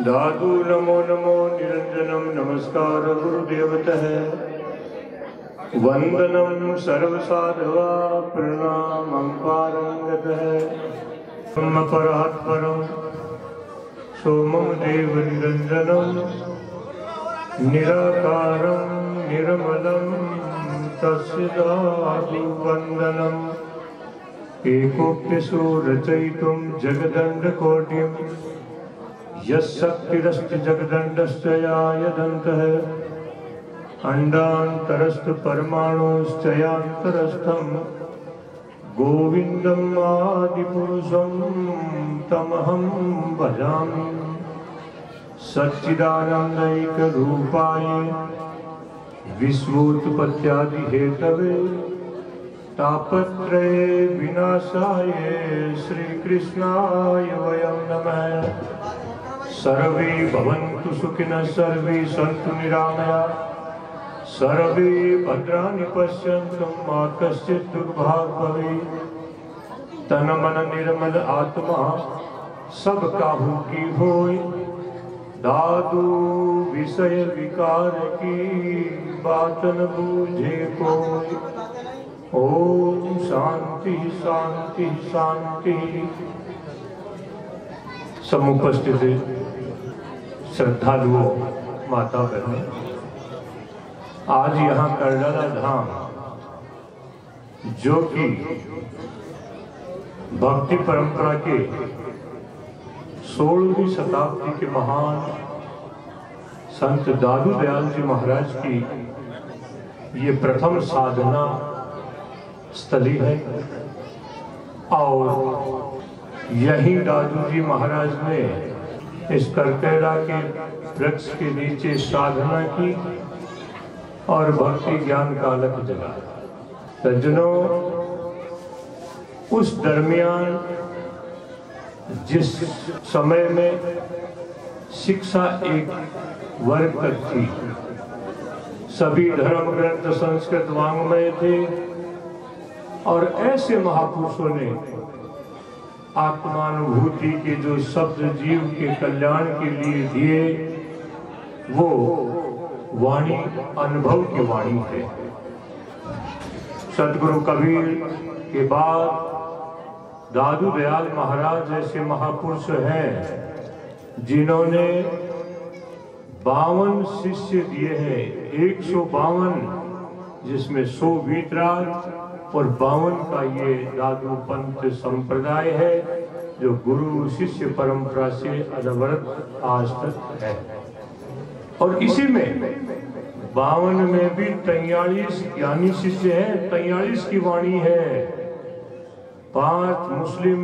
दादू नमो नमो निरंजनम नमस्कार गुरुदेवतः वंदनम सर्वसाधवा प्रणामं पारंगतः ब्रह्म परात्परं सोमं देव निरंजनं निराकारं निर्मलं तस्य दादु वंदनम् एकोप्यसो रचयितुं जगदण्डकोटिं यशक्तिरस्ति जगदण्डस्य यायदन्तः अण्डान्तरस्तु परमाणुश्चयान्तरस्थं गोविन्दम् आदिपुरुषं तमहं भजामि सच्चिदानन्दैकरूपाय विश्वोत्पत्त्यादिहेतवे तापत्रये विनाशाय श्रीकृष्णाय वयं नमः। सर्वे भवन्तु सुखिनः सर्वे सन्तु निरामया सर्वे भद्राणि पश्यन्तु मा कश्चित् दुर्भाग् भवेत्। तन मन निर्मल आत्मा सब काहू की होय दादू विषय विकार की बात न बूझे कोई। ओम शांति शांति शांति। समुपस्थित श्रद्धालुओं, माता बहनों, आज यहाँ करनाला धाम जो कि भक्ति परंपरा के 16वीं शताब्दी के महान संत दादू दयाल जी महाराज की ये प्रथम साधना स्थली है और यही दादू जी महाराज ने इस करकेरा के वृक्ष के नीचे साधना की और भक्ति ज्ञान का अलग जगा। सज्जनों, उस दरमियान जिस समय में शिक्षा एक वर्ग तक थी, सभी धर्म ग्रंथ संस्कृत वाङ्मय थे और ऐसे महापुरुषों ने आत्मानुभूति के जो शब्द जीव के कल्याण के लिए दिए, वो वाणी अनुभव की वाणी है। सदगुरु कबीर के बाद दादू दयाल महाराज ऐसे महापुरुष हैं जिन्होंने 52 शिष्य दिए हैं, 152, जिसमें 100 वीतराग और 52 का ये दादू पंथ संप्रदाय है जो गुरु शिष्य परंपरा से अनवरत आज तक है। और इसी में 52 में भी 43 ज्ञानी शिष्य हैं, 43 की वाणी है। 5 मुस्लिम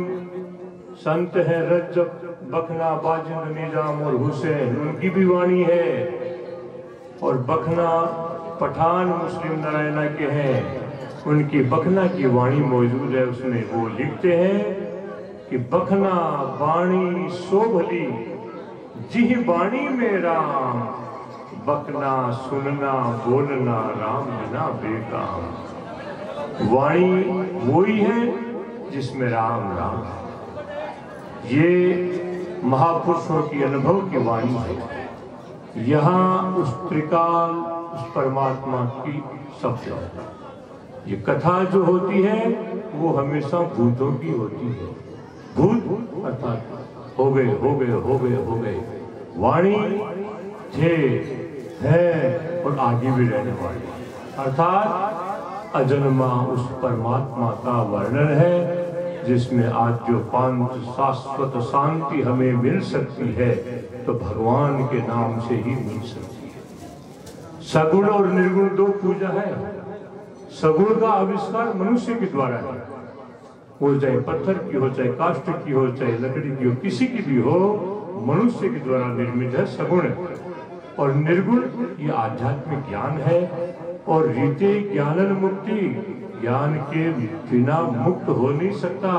संत हैं, रज्जब, बखना, बाजिंद, निजाम और हुसैन, उनकी भी वाणी है। और बखना पठान मुस्लिम नारायणा के हैं, उनकी बखना की वाणी मौजूद है। उसमें वो लिखते हैं कि बखना वाणी शोभली जिह वाणी में राम, बखना सुनना बोलना राम बिना बेकाम। वाणी वही है जिसमें राम राम। ये महापुरुषों की अनुभव की वाणी है। यहाँ उस त्रिकाल, उस परमात्मा की शब्द है। ये कथा जो होती है वो हमेशा भूतों की होती है। भूत अर्थात हो गए हो गए हो गए हो गए। वाणी थे, है और आगे भी रहने वाली, अर्थात अजन्मा उस परमात्मा का वर्णन है जिसमें आज जो पांच शाश्वत शांति हमें मिल सकती है तो भगवान के नाम से ही मिल सकती है। सगुण और निर्गुण दो पूजा है। सगुण का आविष्कार मनुष्य के द्वारा है, वो चाहे पत्थर की हो, चाहे काष्ठ की हो, चाहे लकड़ी की हो, किसी की भी हो, मनुष्य के द्वारा निर्मित है सगुण। और निर्गुण ये आध्यात्मिक ज्ञान है। और रीते ज्ञानन मुक्ति, ज्ञान के बिना मुक्त हो नहीं सकता।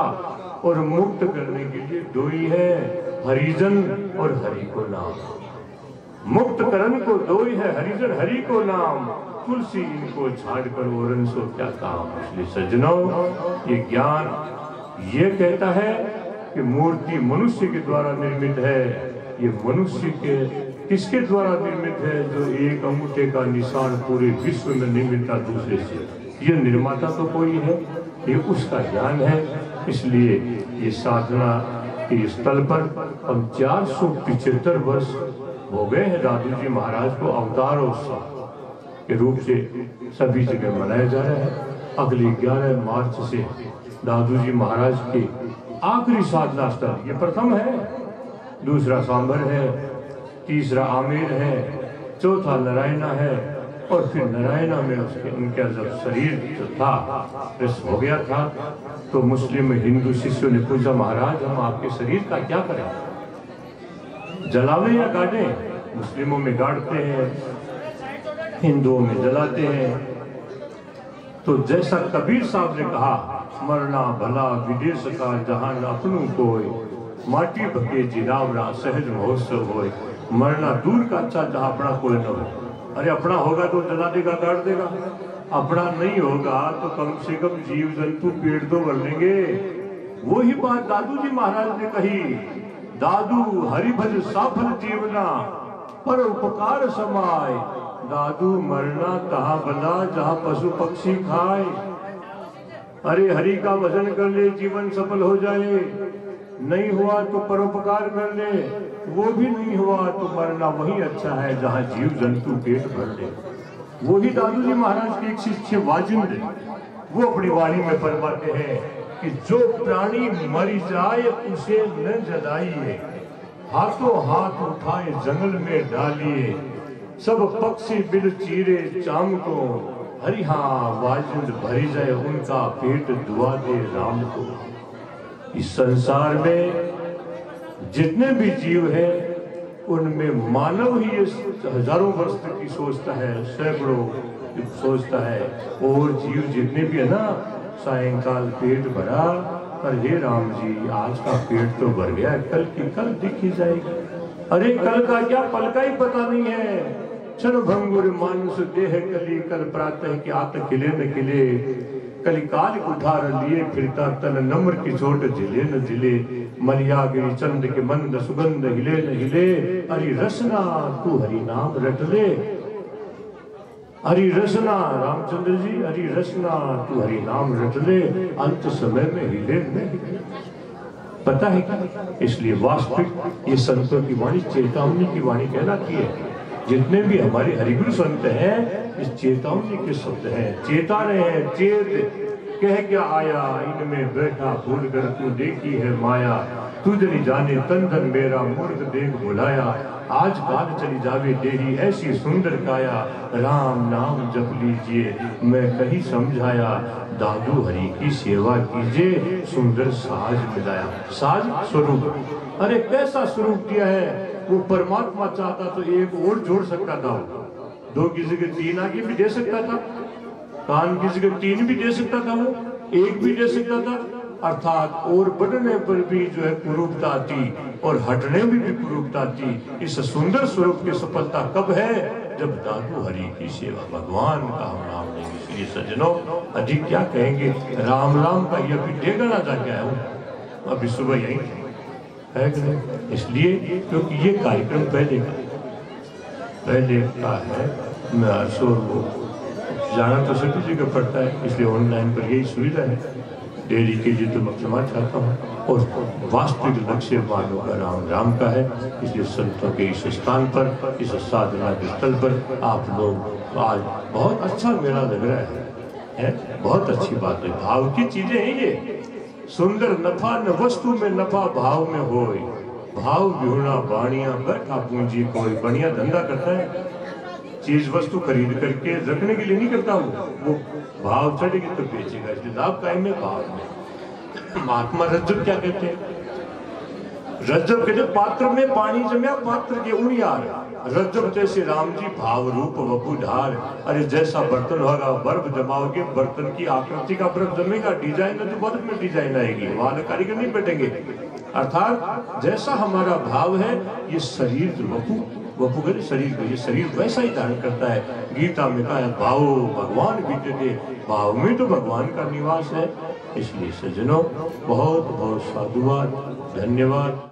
और मुक्त करने के लिए दो ही है, हरिजन और हरि को नाम। मुक्त करण को दो ही है, हरिजन हरि को नाम। तुलसी इनको छाड़ कर और सो क्या काम। इसलिए सज्जनों, ये ज्ञान ये कहता है कि मूर्ति मनुष्य के द्वारा निर्मित है, ये मनुष्य के किसके द्वारा निर्मित है जो एक अंगूठे का निशान पूरे विश्व में नहीं मिलता दूसरे से। ये निर्माता तो कोई है, ये उसका ज्ञान है। इसलिए ये साधना के स्थल पर हम 475 वर्ष हो गए हैं दादू जी महाराज को अवतार उत्सव के रूप से सभी जगह मनाया जा रहा है। अगली 11 मार्च से दादू जी महाराज के आखिरी साधना स्थल, ये प्रथम है, दूसरा सांभर है, तीसरा आमेर है, चौथा नारायणा है, और फिर नारायणा में उनका जब शरीर जो था नष्ट हो गया था तो मुस्लिम हिंदू शिष्यों ने पूछा, महाराज हम आपके शरीर का क्या करें, जलावे या गाड़े? मुस्लिमों में गाड़ते हैं, हिंदुओं में जलाते हैं। तो जैसा कबीर साहब ने कहा, मरना भला विदेश का जहान अपनों कोई, माटी भके जिनावरा सहज महोत्सव होए। मरना दूर का अच्छा जहाँ अपना कोई न हो। अरे अपना होगा तो जला देगा, गाड़ देगा, अपना नहीं होगा तो कम से कम जीव जंतु पेड़ तो भर लेंगे। वही बात दादू जी महाराज ने कही, दादू हरिभज साफल जीवना पर उपकार समाय। दादू मरना तहाँ भला जहाँ पशु पक्षी खाए। अरे हरि का भजन कर ले, जीवन सफल हो जाए। नहीं हुआ तो परोपकार कर ले, वो भी नहीं हुआ तो मरना वही अच्छा है जहाँ जीव जंतु पेट भर ले। वही दादू जी महाराज के एक शिष्य वाजिंद, वो अपनी वाणी में फरमाते हैं कि जो प्राणी मर जाए उसे न जलाइए, हाथों हाथ उठाए जंगल में डालिए। सब पक्षी बिल चीरे चाम को, हरि हाँ वाजिंद भरी जाए उनका पेट दुआ दे राम को। इस संसार में जितने भी जीव हैं उनमें मानव ही ये हजारों वर्ष की सोचता है, सैकड़ों सोचता है, और जीव जितने भी है ना, सायंकाल पेट भरा, पर हे राम जी आज का पेट तो भर गया, कल की कल दिखी जाएगी। अरे कल का क्या, पल का ही पता नहीं है। क्षण भंगुर मानुष देह कली, कल प्रातः की आत खिले न खिले। कली काल उठार लिए फिरता तन, नम्र की चोट झिले न झिले। मलिया गिरी चंद के मंद सुगंध हिले न हिले। हरि रसना तू हरि नाम रट ले। हरि रसना रामचंद्र जी, हरि रसना तू हरि नाम रट ले। अंत समय में हिले न हिले। पता है क्या, इसलिए वास्तविक ये संतों की वाणी चेतावनी की वाणी कहलाती है। जितने भी हमारे हरिगुरु संत हैं इस चेतावनी के शब्द हैं। चेता रहे हैं, चेत कह क्या आया, इनमें बैठा भूल कर तू देखी है माया। तुझ नहीं जाने तन धन मेरा मूर्ख देख भुलाया। आज काल चली जावे तेरी ऐसी सुंदर काया। राम नाम जप लीजिए मैं कहीं समझाया। दादू हरि की सेवा कीजिए सुंदर साज मिलाया। साज स्वरूप, अरे कैसा स्वरूप दिया है। वो परमात्मा चाहता तो एक और जोड़ सकता था, दो की जगह तीन आगे भी दे सकता था, कान की जगह तीन भी दे सकता था, वो एक भी दे सकता था। अर्थात और बढ़ने पर भी जो है कुरूपता आती और हटने में भी कुरूपता आती। इस सुंदर स्वरूप की सफलता कब है, जब दादू हरि की सेवा, भगवान का हम नाम लेंगे। इसलिए सज्जनों अधिक क्या कहेंगे, राम राम का ये अभी डेगना जाके आया हूँ, अभी सुबह यही है कि नहीं। इसलिए क्योंकि ये कार्यक्रम पहले का है, मैं अरसों को जाना तो सभी जगह पड़ता है, इसलिए ऑनलाइन पर यही सुविधा है। डेरी के लिए तो मैं क्षमा चाहता हूँ, और वास्तविक लक्ष्य वालों का राम राम का है। इसलिए संतों के इस स्थान पर, इस साधना के स्थल पर आप लोग आज बहुत अच्छा मेला लग रहा है, बहुत अच्छी बात है। भाव की चीजें हैं ये। सुंदर नफा न वस्तु में नफा भाव में होए। भाव विहुणा बाणिया बैठा पूंजी कोई। बढ़िया धंधा करता है, चीज वस्तु खरीद करके रखने के लिए नहीं करता वो भाव चढ़ेगी तो बेचेगा, इसलिए लाभ कायम में भाव में। महात्मा रज्जब क्या कहते हैं, रज्जब कहते पात्र में पानी जमया पात्र के उन यार। रज्जब जैसे राम जी भाव रूप वपु ढार। अरे जैसा बर्तन होगा बर्फ जमाओगे, बर्तन की आकृति का बर्फ जमेगा, डिजाइन में तो बर्फ में डिजाइन आएगी, वहां कारीगर नहीं बैठेंगे। अर्थात जैसा हमारा भाव है, ये शरीर वपु वपुगल शरीर को, ये शरीर वैसा ही धारण करता है। गीता में कहा है भाव भगवान विद्यते, भाव में तो भगवान का निवास है। इसलिए सज्जनों बहुत बहुत साधुवाद, धन्यवाद।